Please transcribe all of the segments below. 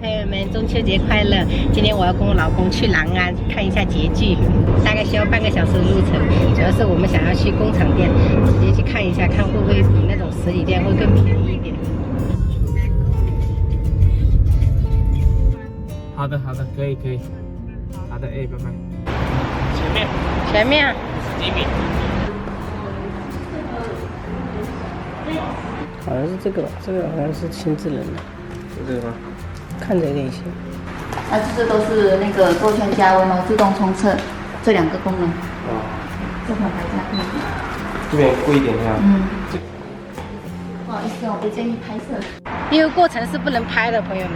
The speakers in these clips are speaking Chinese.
朋友们，中秋节快乐！今天我要跟我老公去狼安看一下节剧，大概需要半个小时的路程。主要是我们想要去工厂店，直接去看一下，看会不会比那种实体店会更便宜一点。好的，可以。好的，哎，拜拜。前面。几米？好像是这个吧，这个好像是亲自人的。是这个吗？看着有点像。这都是那个勾选加温哦，自动冲测这2个功能。哦。这款牌价可以。这边贵一点是吧？不好意思，我不建议拍摄。因为过程是不能拍的，朋友们。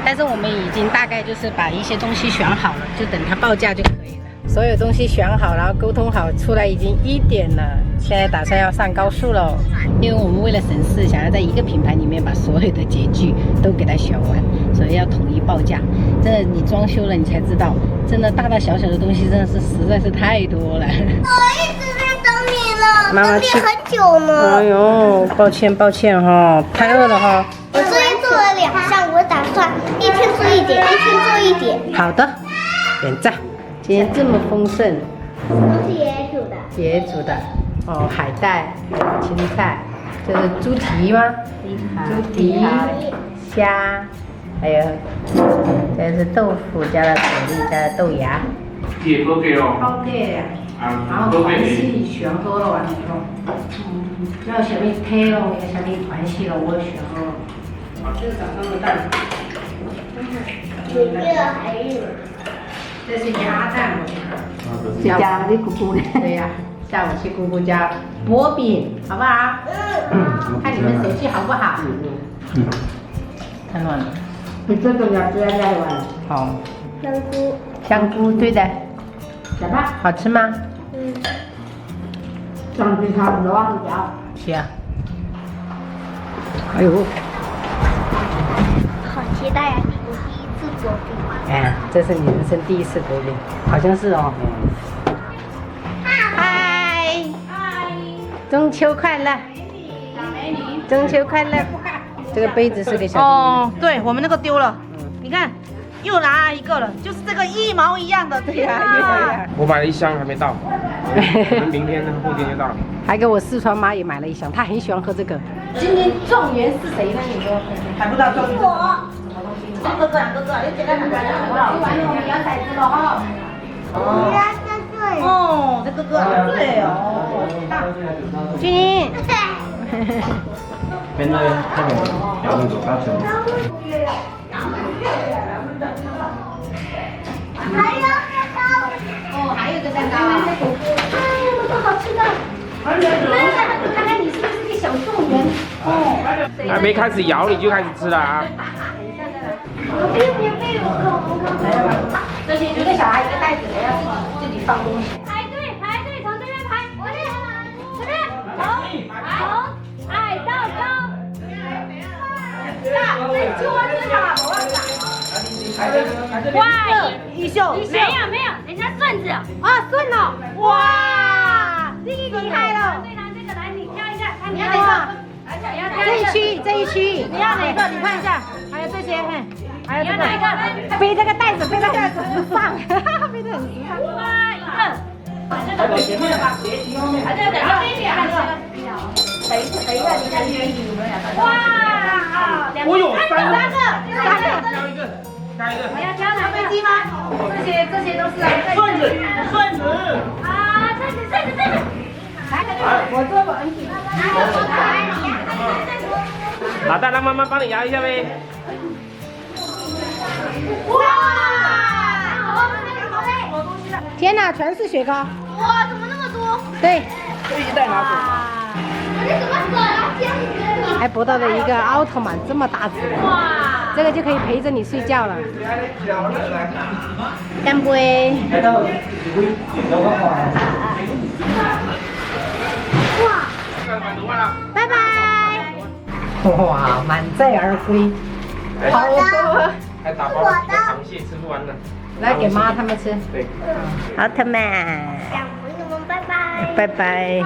但是我们已经大概就是把一些东西选好了，就等它报价就可以了。所有东西选好，然后沟通好，出来已经1点了。现在打算要上高速喽，因为我们为了省事，想要在一个品牌里面把所有的节具都给它选完，所以要统一报价。真的，你装修了你才知道，真的大大小小的东西真的是实在是太多了。我一直在等你了，妈妈等你很久呢。哎呦，抱歉哈，太饿了哈。我昨天做了2项，我打算一天做一点，一天做一点。好的，点赞。今天这么丰盛，都是爷爷煮的。爷爷煮的哦，海带、青菜，这是猪蹄吗？猪蹄、虾，还有这是豆腐加了蛤蜊加了豆芽。铁锅给哦。好嘅，然后团系选好了完了，要什么配咯，要什么团系咯，我选好了。好，这是早上的蛋。你热还热？这是鸭蛋，加的姑姑的。对呀，下午去姑姑家薄饼，好不好？看你们手气好不好？太暖了。你这个要这样来玩。好。香菇。香菇，对的。来吧。好吃吗？上去差不多了，是啊。哎呦。好期待呀！我第一次做饼。哎，这是你人生第一次薄饼，好像是哦。嗨，中秋快乐！中秋快乐！这个杯子是给小哦，对我们那个丢了，你看又拿一个了，就是这个一毛一样的，对呀。我买了1箱还没到，可能明天后天就到了。还给我四川妈也买了1箱，她很喜欢喝这个。今年状元是谁呢？你说还不知道状元。我。哥哥，你简单讲讲好不好？完了，我们摇骰子了哈。我要在这里。哦，这哥哥对哦。君。边那边摇那种大球。还有蛋糕。哦，还有个蛋糕啊。这么好吃的。看看你是不是个小状元哦。还没开始摇你就开始吃了啊！别，我这些一个小孩一个袋子，要自己放东西。排队，从这边排，这边，从矮到高。哇，一秀，没有，人家顺子。顺了，哇，这个厉害了。最难这个来，你挑一下，看你要哪个？这一区，你要哪个？你看一下，还有这些，还有这哪一个，个？背这个袋子，背这个袋子时尚，背得很时尚。哇，一个。还在前面的吧？还在等着，baby 还等一下，你看你有没有两个？哇，我有3个，挑一个。我要挑哪个？飞机吗？这些都是顺子。啊，顺子。我做过 N 几。老大，让妈妈帮你摇一下呗。哇！天哪，全是雪糕。哇，怎么那么多？对。这一袋拿走。我这怎么扯啊？这样子。还博到了一个奥特曼这么大只。哇！这个就可以陪着你睡觉了。干杯！拜拜！哇，满载而归，好多。还打包了螃蟹，吃不完了。来给妈他们吃。对。奥特曼。小朋友们，拜拜。拜拜。